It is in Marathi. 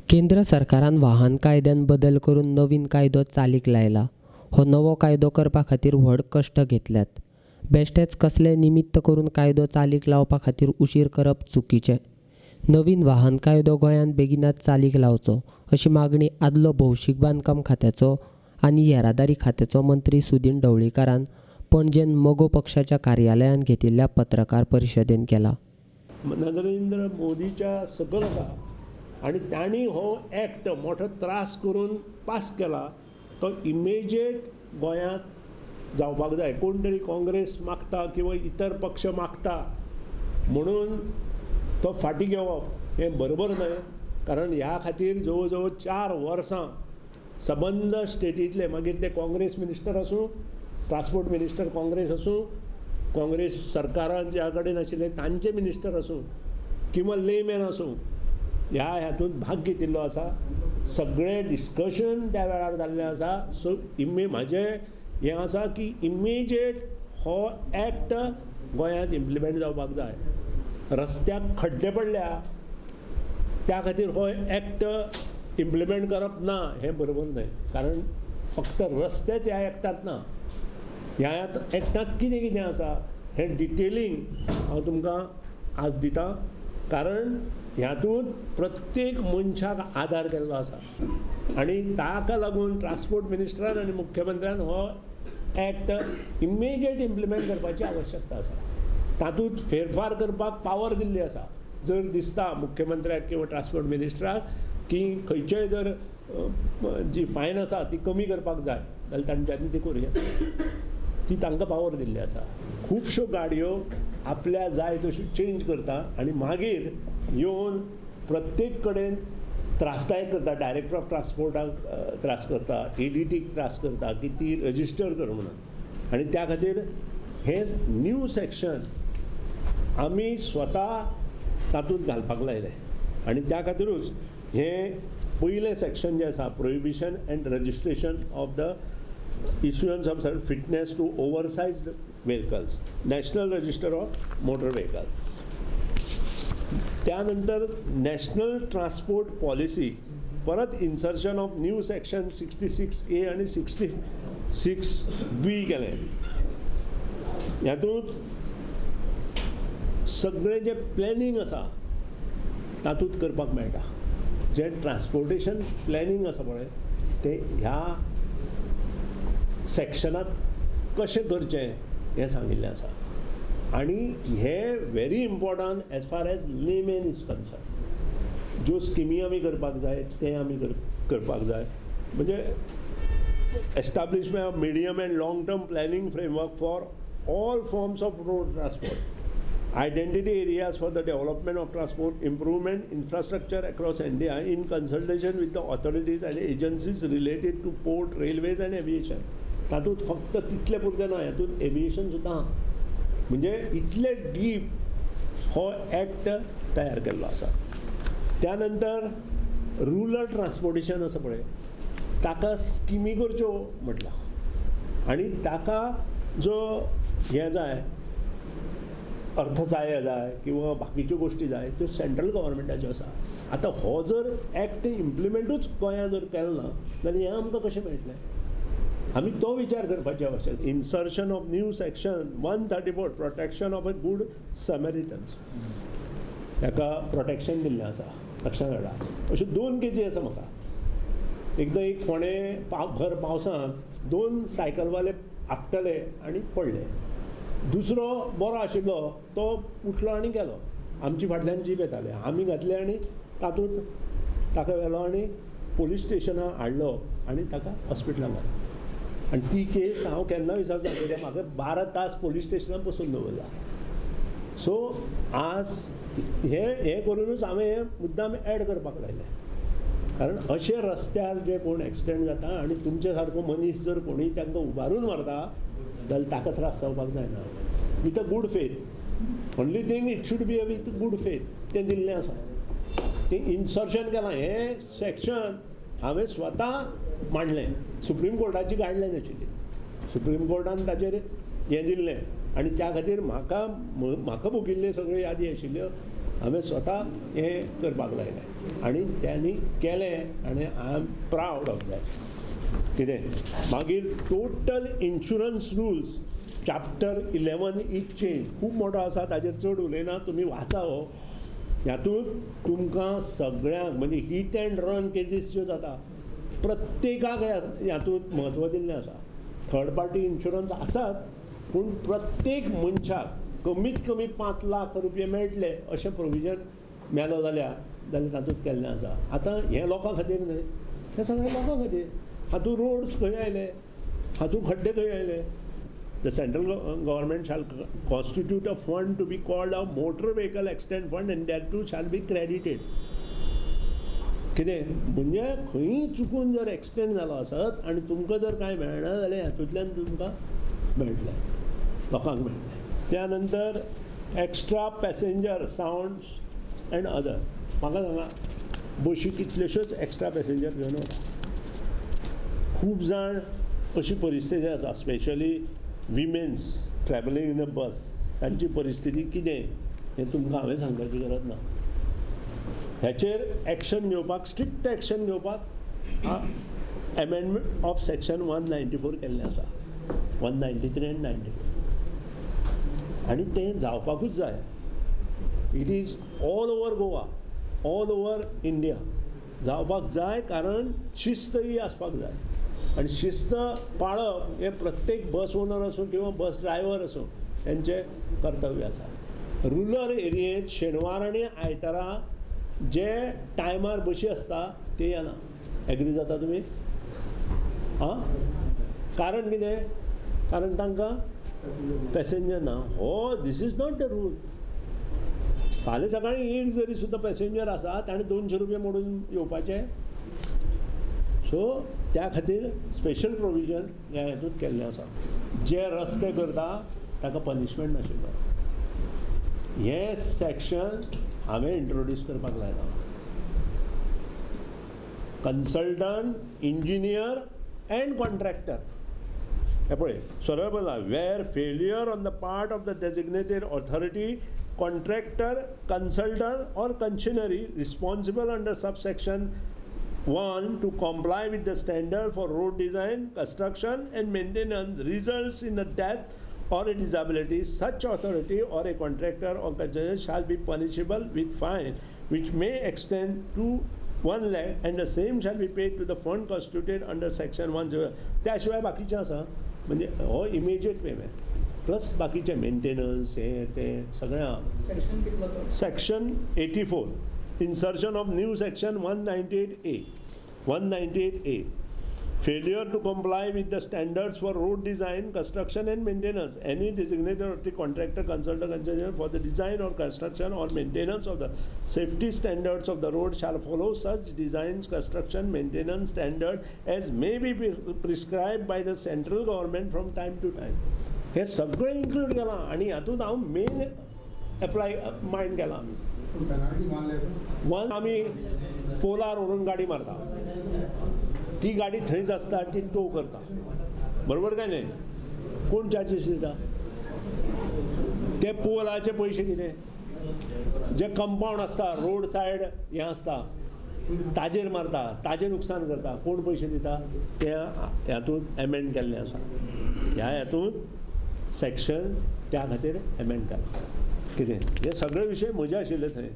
केंद्र सरकारान वाहन कायद्यान बदल करून नवीन कायदो चालीक लायला. हो नवो कायदो करपा खातीर व्हड कश्ट घेतल्यात. बेश्टेच कसले निमित्त करून कायदो चालीक लावपा खातीर उशीर करप चुकीचें. नवीन वाहन कायदो गोंयांत बेगीनाच चालीक लावचो अशी मागणी आदलो भौशीक बांदकाम खात्याचो आनी येरादारी खात्याचो मंत्री सुदीन ढवळीकारान पणजेन मगो पक्षाच्या कार्यालयान घेतिल्ल्या पत्रकार परिशदेन केला. नरेंद्र मोदीच्या सकल आसा आनी तांणी हो एक्ट मोठो त्रास करून पास केला. तो इमिजिएट गोंयांत जावपाक जाय. कोण तरी काँग्रेस मागता किंवा इतर पक्ष मागता म्हणून तो फाटी घेवप हें बरोबर न्हय. कारण ह्या खातीर जवळ जवळ 4 वर्सां सबंद स्टेटींतले, मागीर ते काँग्रेस मिनिस्टर आसूं, ट्रान्सपोर्ट मिनिस्टर काँग्रेस आसूं, काँग्रेस सरकारान ज्या कडेन आशिल्ले तांचे मिनिस्टर आसूं किंवा लेमॅन आसूं, ह्यातूंत भाग घेतिल्लो आसा. सगळें डिस्कशन त्या वेळार जाल्लें आसा. सो म्हाजें हें आसा की इमिजिएट हो एक्ट गोंयांत इम्प्लिमेंट जावपाक जाय. रस्त्याक खड्डे पडल्या त्या खातीर हो एक्ट इम्प्लिमेंट करप ना हें बरोबर न्हय. कारण फक्त रस्तेच ह्या एक्टांत ना, ह्या एक्टांत कितें कितें आसा हें डिटेलींग हांव तुमकां आज दितां. कारण ह्यातून प्रत्येक मनशाक आदार केल्लो आसा आनी ताका लागून ट्रान्सपोर्ट मिनिस्टरान आनी मुख्यमंत्र्यान हो एक्ट इमिजिएट इम्प्लिमेंट करपाची आवश्यकता आसा. तातूंत फेरफार करपाक पावर दिल्ली आसा. जर दिसता मुख्यमंत्र्याक किंवा ट्रान्सपोर्ट मिनिस्टराक की खंयचेय जर जी फायन आसा ती कमी करपाक जाय जाल्यार तांच्यांनी ती करूया. ती तांकां पावर दिल्ली आसा. खुबश्यो गाडयो आपल्या जाय तश्यो चेंज करता आनी मागीर येवन प्रत्येक कडेन त्रासदायक करता. डायरेक्टर ऑफ ट्रान्सपोर्टाक त्रास करता, एडीटीक त्रास करता की ती रजिस्टर कर म्हणून. आनी त्या खातीर हें न्यू सेक्शन आमी स्वता तातूंत घालपाक लायलें. आनी त्या खातीरूच हें पयलें सेक्शन जें आसा, prohibition end registration of the issuance of certain fitness to oversized vehicles, National Register of Motor Vehicle. त्यानंतर नॅशनल ट्रान्सपोर्ट पॉलिसी परत insertion of new section 66A आणि 66B केलें. ह्यातूंत सगळें जें प्लॅनिंग आसा तातूंत करपाक मेळटा. जें ट्रान्सपोर्टेशन प्लॅनिंग आसा पळय तें ह्या सेक्शनात कशें करचें हें सांगिल्लें आसा. आनी हें very important as far as layman is concern. ज्यो स्किमी आमी करपाक जाय तें आमी करपाक जाय. म्हणजे establishment of medium end long term planning framework for all forms of road transport, identity areas for the development of transport, improvement infrastructure across India in consultation with the authorities and agencies related to port, railways and aviation. तातूंत फक्त तितले पुरते ना, हातूंत एविएशन सुद्दां आहा. म्हणजे इतले डीप हो एक्ट तयार केल्लो आसा. त्यानंतर रुरल ट्रान्सपोर्टेशन आसा पळय ताका स्किमी करच्यो म्हटलां. आनी ताका जो हें जाय अर्थसहाय्य जाय किंवा बाकीच्यो गोश्टी जाय त्यो सेंट्रल गव्हर्मेंटाच्यो आसा. आतां हो जर एक्ट इम्प्लिमेंटूच गोंयांत जर केलो ना जाल्यार हें आमकां कशें मेळटलें. आमी तो विचार करपाची आवश्यक. Insertion of new section 134 protection of a good Samaritans, हाका प्रोटेक्शन दिल्लें आसा. लक्षांत हाडा. अश्यो 2 केसी आसा म्हाका. एकदां एक फोंडें भर पावसांत 2 सायकलवाले आपटले आनी पडले. दुसरो बरो आशिल्लो तो उठलो आनी गेलो. आमची फाटल्यान जीप येताले, आमी घातले आनी तातूंत ताका व्हेलो आनी पुलीस स्टेशनां हाडलो आनी ताका हॉस्पिटलांत घालो. आनी ती केस हांव केन्ना विसरना. कित्याक म्हाका 12 तास पुलीस स्टेशनांत बसून दवरला. सो आज हें करूनच हांवें हें मुद्दाम एड करपाक लायलें. कारण अशे रस्त्यार जे कोण एक्सिडेंट जाता आनी तुमचे सारको मनीस जर कोणी तांकां उबारून व्हरता जाल्यार ताका त्रास जावपाक जायना. With a good faith. Only thing it should be with good faith. तें दिल्लें आसा. तें इन्सर्शन केलां. हें सेक्शन हांवें स्वता मांडलें. सुप्रीम कोर्टाची गायडलायन आशिल्ली. सुप्रीम कोर्टान ताचेर हें दिल्लें आनी त्या खातीर म्हाका भोगिल्ल्यो सगळ्यो यादी आशिल्ल्यो हांवें स्वता हें करपाक लायलें आनी त्यांनी केलें आनी I am proud of that. कितें मागीर total insurance rules chapter 11 is change. खूब मोठो आसा, ताजेर चड उलयना, तुमी वाचा हो. हातूंत तुमकां सगळ्यांक म्हणजे हीट अँड रन केसीस ज्यो जाता प्रत्येकाक हातूंत म्हत्व दिल्लें आसा. थर्ड पार्टी इन्शुरन्स आसात, पूण प्रत्येक मनशाक कमीत कमी 5 लाख रुपया मेळटले अशें प्रोविजन मेलो जाल्यार तातूंत केल्लें आसा. आतां हें लोकां खातीर न्हय, हें सगळें लोकां खातीर. हातूंत रोड्स खंय आयले, हातूंत खड्डे खंय आयले. The central government shall constitute a fund to be called a motor vehicle accident fund and that too shall be credited. कितें म्हणजे खंयी चुकून जर एक्सिडेंट जालो आसत आनी तुमकां जर कांय मेळना जाल्यार हातूंतल्यान तुमकां मेळटलें, लोकांक मेळटलें. त्या नंतर एक्स्ट्रा पॅसेंजर सावंड्स अँड अदर. म्हाका सांगा, बशी कितल्योश्योच एक्स्ट्रा पॅसेंजर घेवन वता. खूब जाण अशी परिस्थिती आसा, स्पेशली विमेन्स ट्रॅवलिंग इन अ बस, तांची परिस्थिती कितें हें तुमकां हांवें सांगपाची गरज ना. हेचेर एक्शन घेवपाक, स्ट्रिक्ट एक्शन घेवपाक एमेंडमेंट ऑफ सेक्शन 194 केल्लें आसा, 193 and 94. आनी तें जावपाकूच जाय. It is all over Goa, all over India जावपाक जाय, कारण शिस्त ही आसपाक जाय. आनी शिस्त पाळप हें प्रत्येक बस ओनर आसूं किंवा बस ड्रायव्हर आसूं तेंचें कर्तव्य आसा. रुरल एरियेंत शेनवार आनी आयतारा जे टायमार बशी आसता ते येना. एग्री जाता तुमी? आं, कारण कितें? कारण तांकां पॅसेंजर ना. हो this is not the rule. फाल्यां सकाळीं एक जरी सुद्दां पॅसेंजर आसा ताणें 200 रुपया मोडून येवपाचें. सो त्या खातीर स्पेशल प्रोविजन ह्या हातूंत केल्लें आसा. जे रस्ते करता ताका पनिशमेंट नाशिल्लो. हें सेक्शन हांवें इंट्रोड्यूस करपाक लायलां. Consultant, engineer and contractor. हें पळय सरळ बरयलां, वेर failure on the part of the designated authority, contractor, consultant or concessionaire responsible under subsection 1 to comply with the standard for road design, construction and maintenance results in a death or a disability, such authority or a contractor or consumer shall be punishable with fine which may extend to 1 lakh and the same shall be paid to the fund constituted under section 10. त्याशिवाय बाकीचे आसा, म्हणजे हो इमिजिएट पेमेंट प्लस बाकीचे मेंटेनन्स हे ते सगळ्यां. Section 84 insertion of new section 198A. 198A. Failure to comply with the standards for road design, construction and maintenance. Any designated authority, contractor, consultant, engineer for the design or construction or maintenance of the safety standards of the road shall follow such designs, construction, maintenance standard as may be prescribed by the central government from time to time. हे सगळें इन्क्लूड केलां आनी हातूंत हांव मेन एप्लाय मायंड केलां. वन आमी पोलार व्हरून गाडी मारता, ती गाडी थंयच आसता, ती टो करता, बरोबर काय न्ही? कोण चार्जीस दिता? ते पोलाचे पयशे कितें? जे कंपाऊंड आसता, रोड सायड हें आसता, ताजेर मारता, ताजें नुकसान करता, कोण पयशे दिता? त्या हातूंत एमेंड केल्लें आसा. ह्या हातूंत सेक्शन त्या खातीर एमेंड केला. कितें हे सगळे विशय म्हजे आशिल्ले थंय.